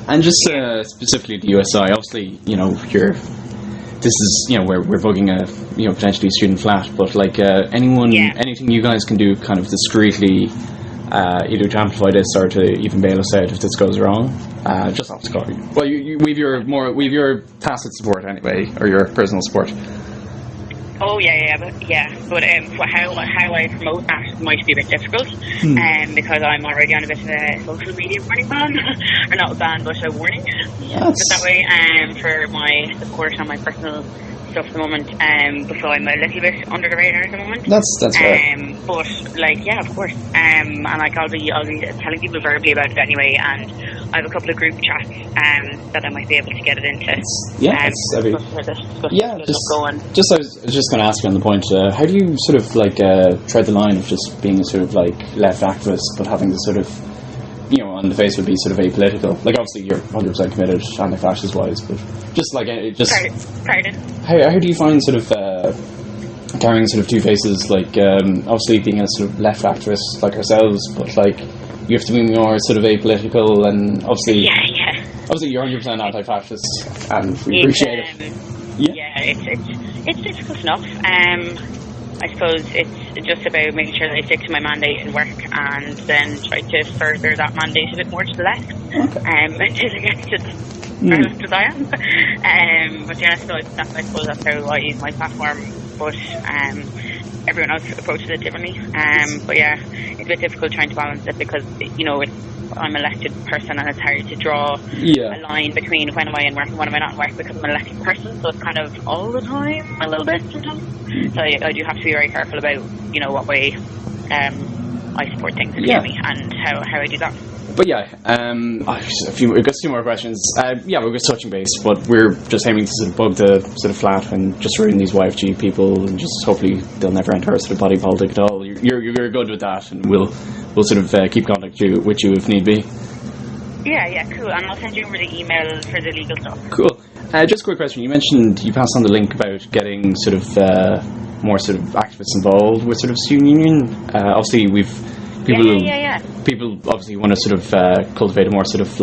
And just specifically the USI, obviously, this is, we're bugging a, potentially student flat, but like anything you guys can do kind of discreetly, either to amplify this or to even bail us out if this goes wrong, just off the call. Well, we've your tacit support anyway, or your personal support. Oh but how I promote that might be a bit difficult, because I'm already on a bit of a social media warning ban, or not a ban, but a warning. Yes. But that way, for my support on my personal stuff at the moment, so I'm a little bit under the radar at the moment. That's fair. But of course, and like I'll be telling people verbally about it anyway, and I have a couple of group chats that I might be able to get it into. I was just going to ask you on the point. How do you sort of tread the line of just being a sort of left activist, but having to sort of, on the face would be sort of apolitical? Like obviously you're 100% committed anti-fascist wise, but just Pardon? How do you find sort of carrying sort of two faces? Obviously being a sort of left activist like ourselves, but you have to be more sort of apolitical, and obviously you're 100% anti-fascist, and we appreciate it. It's difficult enough. I suppose it's just about making sure that I stick to my mandate and work, and then try to further that mandate a bit more to the left, until I get to as left as I am. But I suppose that's how I use my platform. But everyone else approaches it differently. It's a bit difficult trying to balance it, because I'm an elected person, and it's hard to draw a line between when am I in work and when am I not in work, because I'm an elected person, so it's kind of all the time a little bit sometimes. So I do have to be very careful about what way I support things in me, and how I do that. But we've got two more questions. We're just touching base, but we're just aiming to sort of bug the sort of flat and just ruin these YFG people, and just hopefully they'll never enter our sort of body politic at all. You're good with that, and we'll sort of keep contact with you if need be. Yeah, cool. And I'll send you over the email for the legal stuff. Cool. Just a quick question. You mentioned you passed on the link about getting sort of more sort of activists involved with sort of student union. Obviously, people obviously want to sort of cultivate a more sort of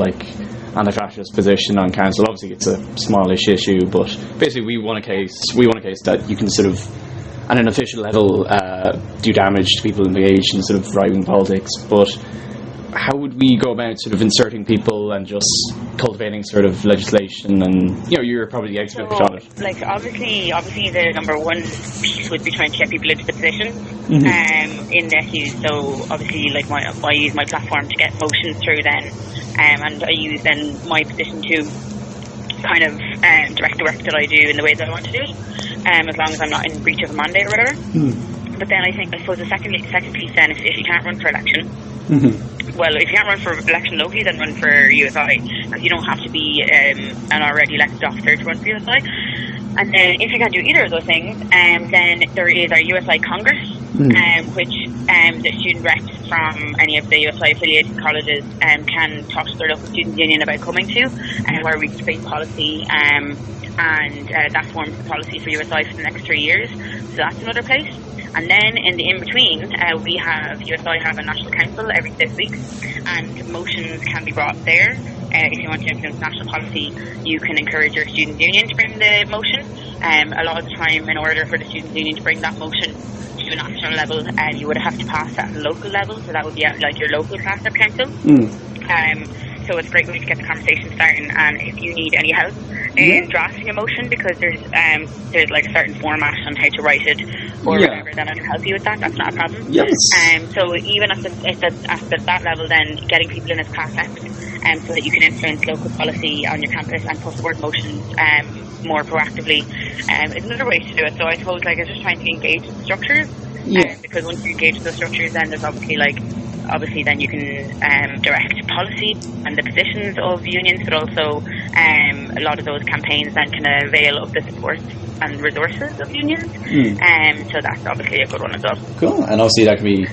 anti-fascist position on council. Obviously, it's a smallish issue, but basically, we want a case that you can sort of, at an official level, do damage to people engaged in sort of right-wing politics. But how would we go about sort of inserting people and just cultivating sort of legislation? And you're probably the expert on it. Obviously, the number one piece would be trying to get people into the positions in the issues. So obviously, I use my platform to get motions through then, and I use then my position to kind of direct the work that I do in the way that I want to do it, as long as I'm not in breach of a mandate or whatever. But then I suppose the second piece then is if you can't run for election. Well, if you can't run for election locally, then run for USI. You don't have to be an already elected officer to run for USI. And then if you can't do either of those things, then there is our USI Congress, which the student reps from any of the USI affiliated colleges can talk to their local student union about coming to, where we debate policy, and that forms the policy for USI for the next 3 years. So that's another place. And then in the in-between, we have USI have a national council every 6 weeks, and motions can be brought there. If you want to influence national policy, you can encourage your student union to bring the motion. A lot of the time, in order for the student union to bring that motion to a national level, you would have to pass at a local level, so that would be at your local class of council. So it's a great way to get the conversation starting, and if you need any help in drafting a motion, because there's a certain format on how to write it or whatever, then I can help you with that. That's not a problem. Yes. So even at that level, then getting people in as class reps, so that you can influence local policy on your campus and put forward motions more proactively, is another way to do it. So I suppose it's just trying to engage the structures, because once you engage the structures, then there's obviously then you can direct policy and the positions of unions, but also a lot of those campaigns then can avail of the support and resources of unions. So that's obviously a good one as well. Cool. And obviously that can be,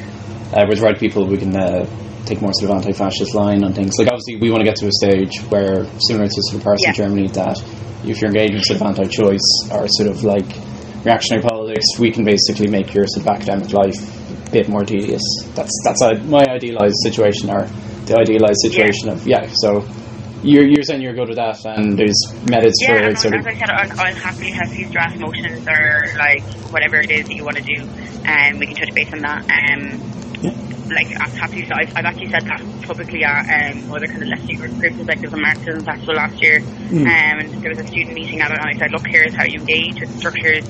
with the right people, we can take more sort of anti-fascist line on things. Obviously we want to get to a stage where, similar to sort of parts in Germany, that if you're engaged in sort of anti-choice or sort of reactionary politics, we can basically make your sort of academic life bit more tedious. That's my idealized situation, or the idealized situation of so you're saying you're good with that, and there's methods Yeah, for and sort as of. I said, I'll happily have these draft motions or like whatever it is that you want to do, and we can touch base on that. Like I'm happy. So I've actually said that publicly at other kind of lefty groups. Like there was a Marxism festival last year, and there was a student meeting at it, and I said, look, here's how you engage with structures, to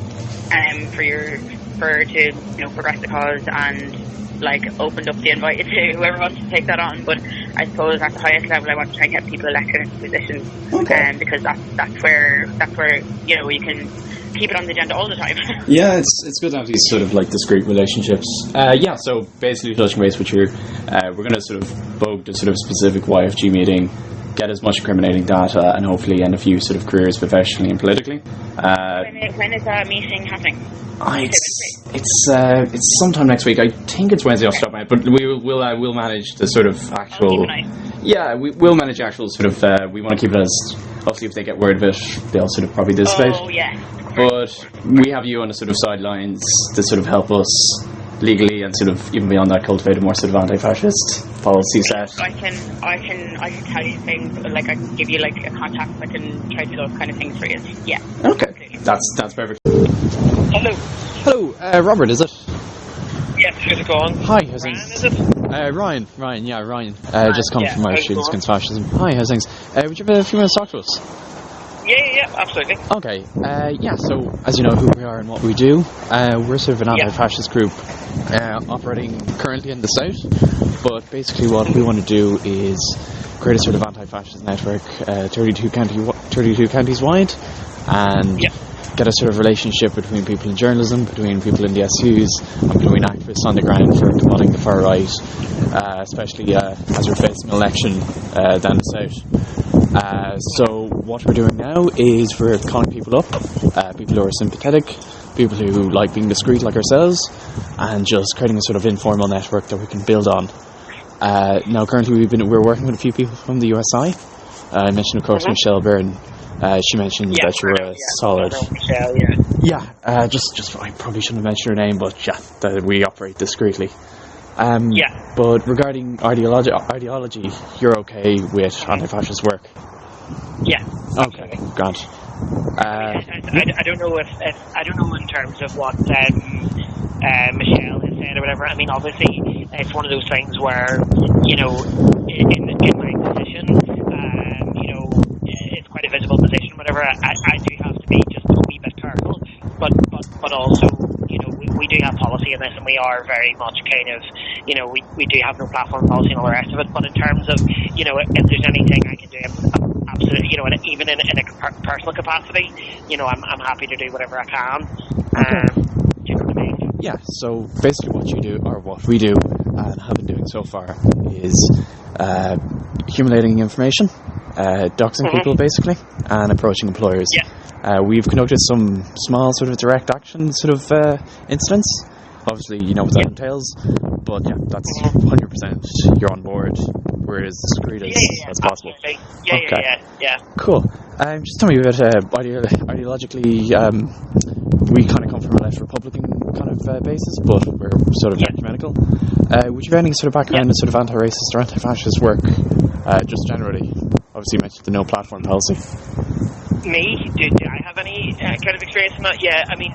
progress the cause, and like opened up the invite to whoever wants to take that on. But I suppose at the highest level, I want to try and get people elected into positions, because that's where you can keep it on the agenda all the time. Yeah, it's good to have these sort of like discrete relationships. So basically touching base with you, we're going to sort of bog the sort of specific YFG meeting, get as much incriminating data, and hopefully end a few sort of careers professionally and politically. When is that meeting happening? It's sometime next week. I think it's Wednesday off the top of my head, but we'll manage the sort of actual. Yeah, we'll manage actual sort of. We want to keep it as, obviously if they get word of it, they'll sort of probably dissipate. Oh yeah. But we have you on the sort of sidelines to sort of help us legally and sort of even beyond that cultivate a more sort of anti-fascist policy set. I can tell you things, like I can give you like a contact, I can try to do those kind of things for you. Yeah. Okay, absolutely. that's perfect. Hello, Robert, is it? Yes, how's it going? Hi, how's Ryan, things? is it? Ryan, just come from Irish Students Against Fascism. Hi, how's things? Would you have a few minutes to talk to us? Yeah, absolutely. Okay, so as you know who we are and what we do, we're sort of an anti-fascist group operating currently in the south, but basically what we want to do is create a sort of anti-fascist network, 32 counties wide, and get a sort of relationship between people in journalism, between people in the SUs, and between activists on the ground for combating the far right, especially as we're facing an election down the south. So what we're doing now is we're calling people up, people who are sympathetic, people who like being discreet like ourselves, and just creating a sort of informal network that we can build on. Now currently we're working with a few people from the USI. I mentioned of course Michelle Byrne. She mentioned that you were solid. Michelle, just I probably shouldn't have mentioned her name, but that we operate discreetly. But regarding ideology, you're okay with anti-fascist work? Yeah. Okay, grand. I don't know if I don't know in terms of what Michelle has said or whatever. I mean, obviously, it's one of those things where in my position, it's quite a visible position. Whatever, I do have to be just a wee bit careful, but also, we do have policy in this, and we are very much kind of, we do have no platform policy and all the rest of it. But in terms of, if there's anything I can do, absolutely, even in a personal capacity, I'm happy to do whatever I can. Do you know what I mean? Yeah. So basically, what you do, or what we do, and have been doing so far, is accumulating information, doxing people basically, and approaching employers. We've conducted some small sort of direct action sort of incidents. Obviously, you know what that entails, but that's 100%. You're on board. We're as discreet as possible. Yeah. Cool. Just tell me a bit ideologically. We kind of come from a left Republican kind of basis, but we're sort of ecumenical. Would you have any sort of background in sort of anti-racist or anti-fascist work, just generally? Obviously, you mentioned the no platform policy. Me? Do I have any kind of experience in that? Yeah, I mean,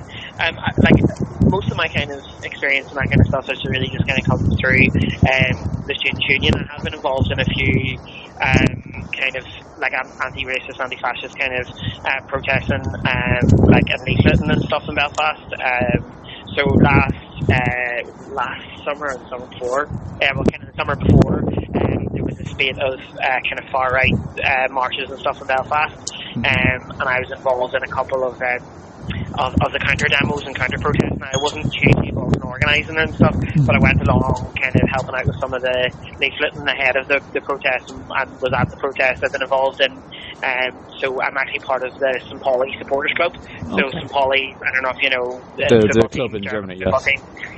most of my kind of experience and that kind of stuff has really just kind of come through the Students' Union. I have been involved in a few kind of like anti-racist, anti-fascist kind of protesting, like and leafleting and stuff in Belfast. So last summer and summer before, kind of the summer before, there was a spate of kind of far right marches and stuff in Belfast. And I was involved in a couple of the counter demos and counter protests. Now, I wasn't hugely involved in organising and stuff, but I went along kind of helping out with some of the leafleting ahead of the protest, and was at the protest I've been involved in. So I'm actually part of the St. Pauli Supporters Club. So St. Pauli, I don't know if you know the club in Germany, yes.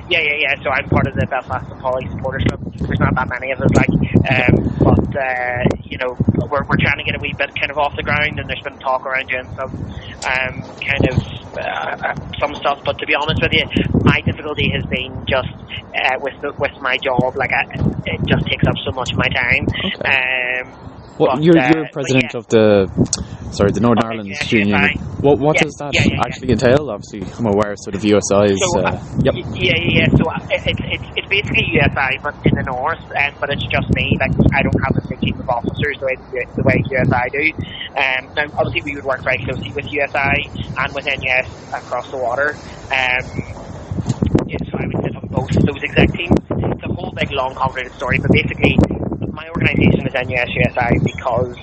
Yeah. So I'm part of the Belfast St. Pauli Supporters Club. There's not that many of us, but we're trying to get a wee bit kind of off the ground, and there's been talk around doing some kind of some stuff. But to be honest with you, my difficulty has been just with my job. It just takes up so much of my time. You're president of the Northern Ireland Student Union. What does that actually entail? Obviously, I'm aware of sort of USI's. So it's basically USI, but in the north, but it's just me. Like, I don't have a big team of officers the way USI do. Now, obviously, we would work very closely with USI and with NUS across the water. So I would sit on both of those exec teams. It's a whole big, long, complicated story, but basically, my organisation is NUS USI because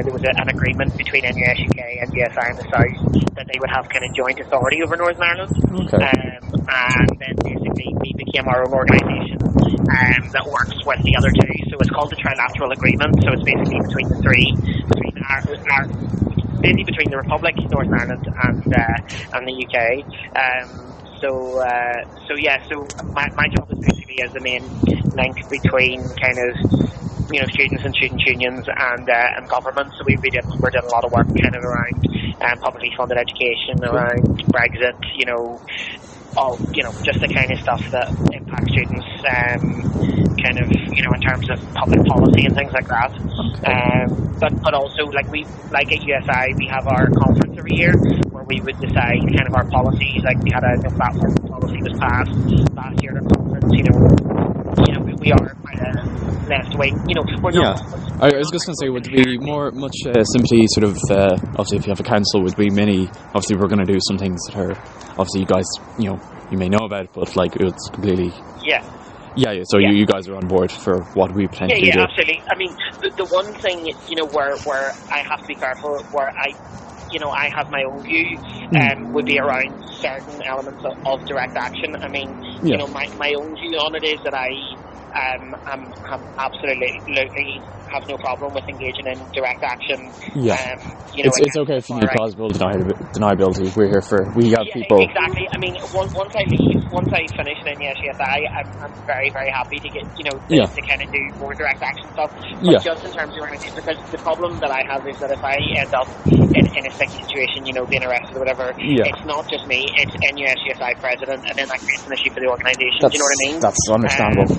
there was an agreement between NUS UK and USI in the south that they would have kind of joint authority over Northern Ireland. Okay. And then basically we became our own organisation that works with the other two. So it's called the Trilateral Agreement. So it's basically between the three, basically between the Republic, Northern Ireland, and the UK. So my job is basically as the main link between kind of, students and student unions and government. So we're doing a lot of work kind of around publicly funded education, around Brexit, just the kind of stuff that impacts students, kind of, in terms of public policy and things like that. But also, like at USI, we have our conference every year where we would decide kind of our policies. Like, we had a platform policy was passed last year at a conference. We are quite a left wing. We're not. I was just going to say, would there be much sympathy, sort of, obviously if you have a council, would be many, obviously we're going to do some things that are, obviously you guys, you may know about, but like, it's completely... So you guys are on board for what we potentially do. Yeah, absolutely. I mean, the one thing, where I have to be careful, where I have my own view, would be around certain elements of direct action. I mean, my own view on it is that I'm absolutely have no problem with engaging in direct action. It's okay if you need plausible deniability. We're here we have people. Exactly. I mean, once I finish in NUSUSI, I'm very, very happy to get to kind of do more direct action stuff. But just in terms of organization, because the problem that I have is that if I end up in a sticky situation, being arrested or whatever, it's not just me, it's NUSUSI president, and then that creates an issue for the organisation. Do you know what I mean? That's understandable.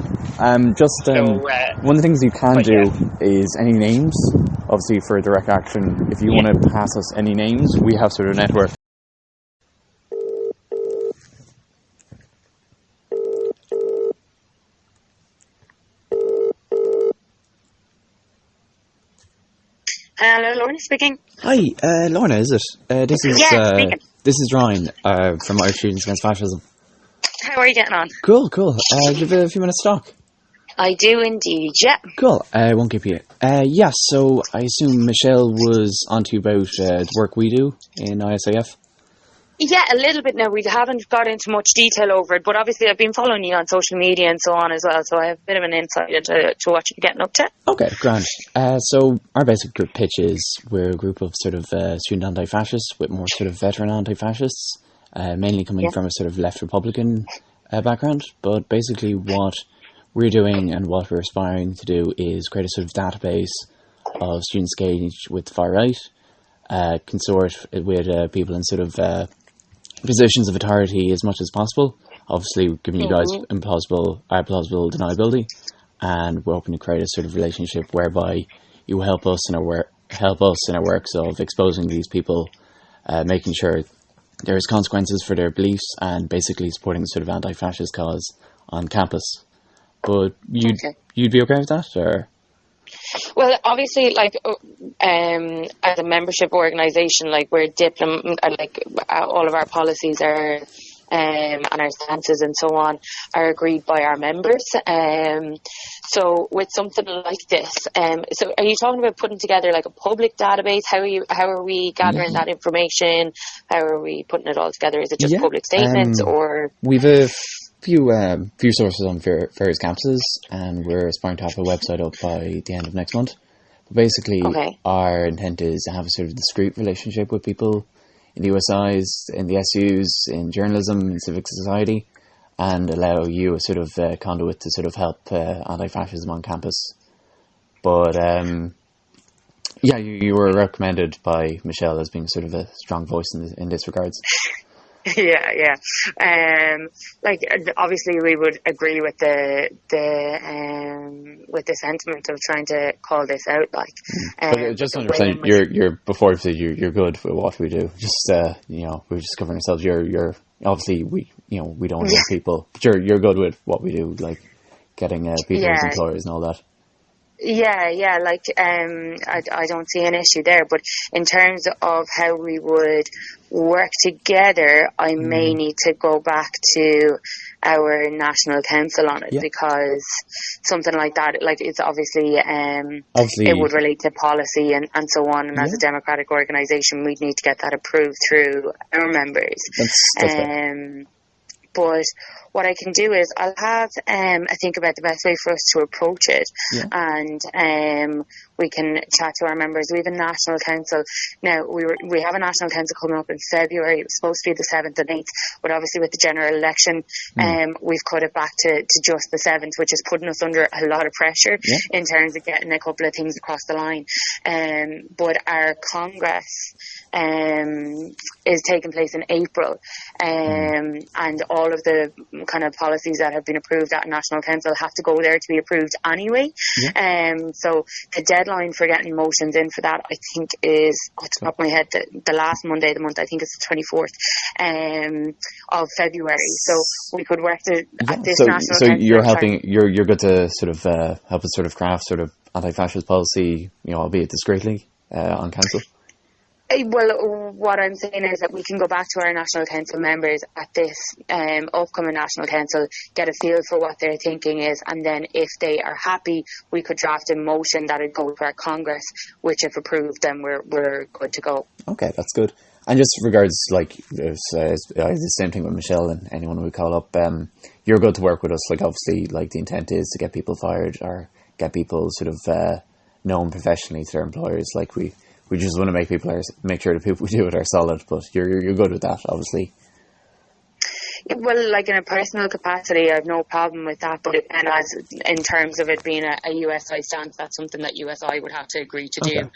One of the things you can do is any names, obviously for direct action. If you want to pass us any names, we have sort of a network. Hello, Lorna speaking. Hi, Lorna, is it? This is Ryan from Irish Students Against Fascism. How are you getting on? Cool. Do you have a few minutes to talk? I do indeed, yeah. Cool, I won't keep you. So I assume Michelle was on to you about the work we do in ISAF? Yeah, a little bit now. We haven't got into much detail over it, but obviously I've been following you on social media and so on as well, so I have a bit of an insight into what you're getting up to. Okay, grand. So our basic group pitch is we're a group of sort of student anti-fascists with more sort of veteran anti-fascists, mainly coming from a sort of left Republican background, but basically what we're doing and what we're aspiring to do is create a sort of database of students engaged with the far right, consort with people in sort of positions of authority as much as possible, obviously giving you guys plausible deniability, and we're hoping to create a sort of relationship whereby you help us in our works of exposing these people, making sure there is consequences for their beliefs, and basically supporting the sort of anti-fascist cause on campus. But you'd be okay with that, or? Well, obviously, like, as a membership organisation, like, we're all of our policies are, and our stances and so on are agreed by our members. So with something like this, so are you talking about putting together like a public database? How are we gathering that information? How are we putting it all together? Is it just public statements, or? We've a few sources on various campuses, and we're aspiring to have a website up by the end of next month. But basically, our intent is to have a sort of discreet relationship with people in the USIs, in the SUs, in journalism, in civic society, and allow you a sort of conduit to sort of help anti-fascism on campus. But you were recommended by Michelle as being sort of a strong voice in this regards. Yeah. Like obviously we would agree with the sentiment of trying to call this out. Like, But just the to way understand, in which, you're before you said you're good with what we do. Just we're just covering ourselves. You're obviously we don't know people, but you're good with what we do, like getting people as yeah. employers and all that. Yeah, like I don't see an issue there, but in terms of how we would work together, I may need to go back to our national council on it, Yeah. because something like that, like it's obviously it Obviously, would relate to policy and so on, and as yeah. a democratic organisation we'd need to get that approved through our members. That's fair. But what I can do is I'll have I think about the best way for us to approach it, Yeah. and we can chat to our members. We have a national council now. We have a national council coming up in February. It was supposed to be the 7th and 8th, but obviously with the general election, we've cut it back to just the 7th, which is putting us under a lot of pressure in terms of getting a couple of things across the line. But our Congress is taking place in April, and all of the kind of policies that have been approved at National Council have to go there to be approved anyway. So the deadline for getting motions in for that, I think, is off the top of my head the last Monday of the month. I think it's the 24th of February. So we could work at this National So Council. you're helping. You're good to sort of help us sort of craft sort of anti-fascist policy, albeit discreetly, on council. Well, what I'm saying is that we can go back to our National Council members at this upcoming National Council, get a feel for what their thinking is, and then if they are happy, we could draft a motion that would go to our Congress, which if approved, then we're good to go. Okay, that's good. And just regards, like, it's the same thing with Michelle and anyone we call up, you're good to work with us. Like, obviously, like, the intent is to get people fired or get people sort of known professionally to their employers. Like, we just want to make sure the people we deal with are solid, but you're good with that, obviously. Well, like in a personal capacity, I have no problem with that. But as in terms of it being a USI stance, that's something that USI would have to agree to do.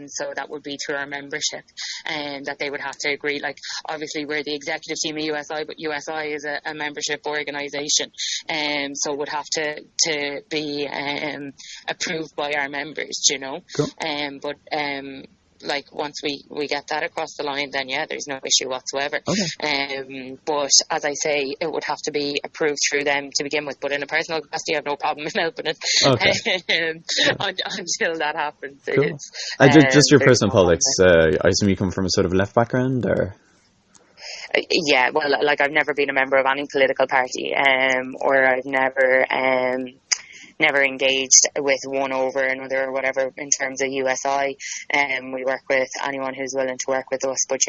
So that would be through our membership, and that they would have to agree. Like, obviously, we're the executive team of USI, but USI is a membership organisation, so would have to be approved by our members. Cool. Like once we get that across the line, then there's no issue whatsoever. But as I say, it would have to be approved through them to begin with. But in a personal capacity, I have no problem in helping it until that happens. Cool. Just your personal politics. I assume you come from a sort of left background, or? Yeah, well, like I've never been a member of any political party, or I've never engaged with one over another or whatever in terms of USI. We work with anyone who's willing to work with us, but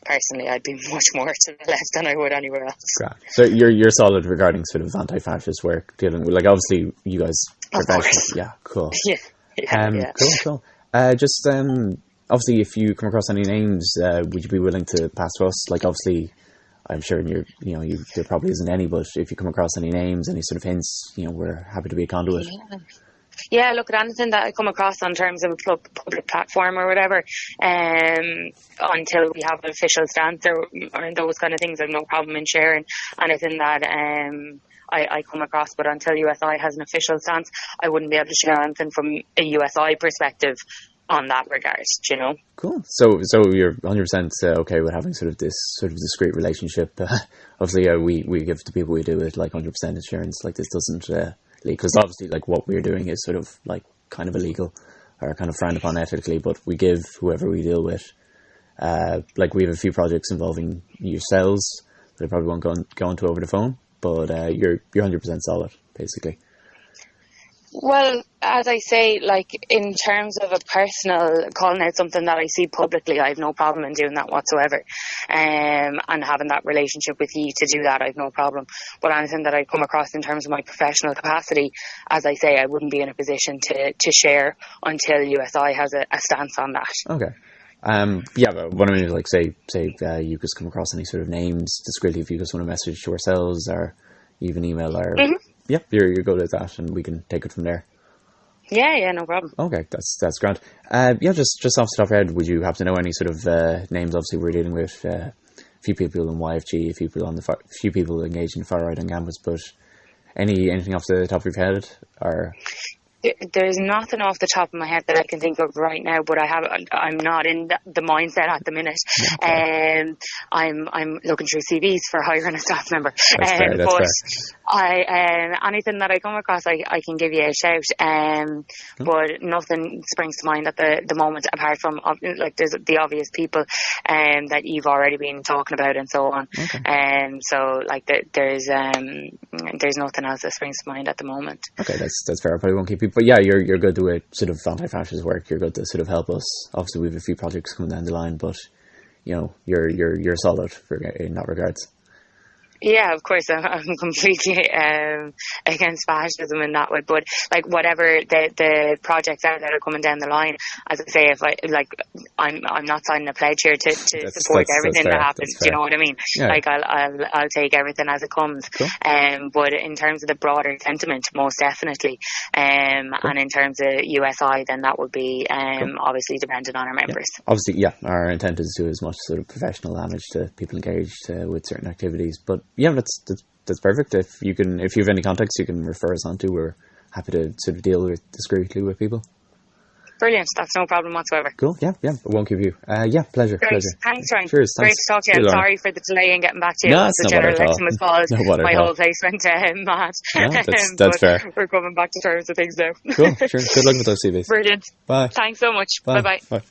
personally I'd be much more to the left than I would anywhere else. Great. So you're solid regarding sort of anti-fascist work, dealing with, like, obviously you guys professionally. Cool. Cool. Just obviously, if you come across any names, would you be willing to pass to us? Like, obviously, I'm sure there probably isn't any, but if you come across any names, any sort of hints, we're happy to be a conduit. Yeah, look, at anything that I come across in terms of a public platform or whatever, until we have an official stance or those kind of things, I have no problem in sharing anything that I come across. But until USI has an official stance, I wouldn't be able to share anything from a USI perspective on that regard, Cool. So you're 100% okay with having sort of this sort of discreet relationship. Obviously, we give to people we do it like 100% assurance. Like, this doesn't because obviously, like, what we're doing is sort of like kind of illegal or kind of frowned upon ethically. But we give whoever we deal with. Like, we have a few projects involving yourselves that I probably won't go into over the phone. But you're 100% solid, basically. Well, as I say, like, in terms of a personal calling out something that I see publicly, I have no problem in doing that whatsoever. And having that relationship with you to do that, I have no problem. But anything that I come across in terms of my professional capacity, as I say, I wouldn't be in a position to share until USI has a stance on that. Okay. But what I mean is, like, say you just come across any sort of names discreetly, if you just want to message to ourselves or even email or you're good at that, and we can take it from there. Yeah, no problem. Okay, that's grand. Just off the top of your head, would you happen to know any sort of names? Obviously, we're dealing with few people in YFG, a few people engaged in far right on campus. But anything off the top of your head, or? There's nothing off the top of my head that I can think of right now, but I'm not in the mindset at the minute. Okay. I'm looking through CVs for hiring a staff member. That's fair. Anything that I come across, I can give you a shout. But nothing springs to mind at the moment, apart from like there's the obvious people that you've already been talking about and so on. Okay. So like there's nothing else that springs to mind at the moment. Okay, that's fair. I probably won't keep you. But yeah, you're good with sort of anti-fascist work. You're good to sort of help us. Obviously, we have a few projects coming down the line, but you're solid in that regards. Yeah, of course, I'm completely against fascism in that way. But like whatever the projects are that are coming down the line, as I say, I'm not signing a pledge here to support everything that happens. Do you know what I mean? Yeah. Like I'll take everything as it comes. Cool. But in terms of the broader sentiment, most definitely. Cool. And in terms of USI, then that would be obviously dependent on our members. Yeah. Obviously, yeah, our intent is to do as much sort of professional damage to people engaged with certain activities, but. Yeah, that's perfect. If you have any contacts you can refer us on to, we're happy to sort of deal discreetly with people. Brilliant. That's no problem whatsoever. Cool. Yeah. I won't keep you. Pleasure. Great. Pleasure. Thanks, Ryan. Cheers. Great to talk to you. Sorry for the delay in getting back to you. No, it's the no general bother at all. election was called. No bother My at all. whole place went mad. No, that's fair. We're coming back to terms of things now. Cool. Sure. Good luck with those CVs. Brilliant. Bye. Thanks so much. Bye. Bye-bye. Bye.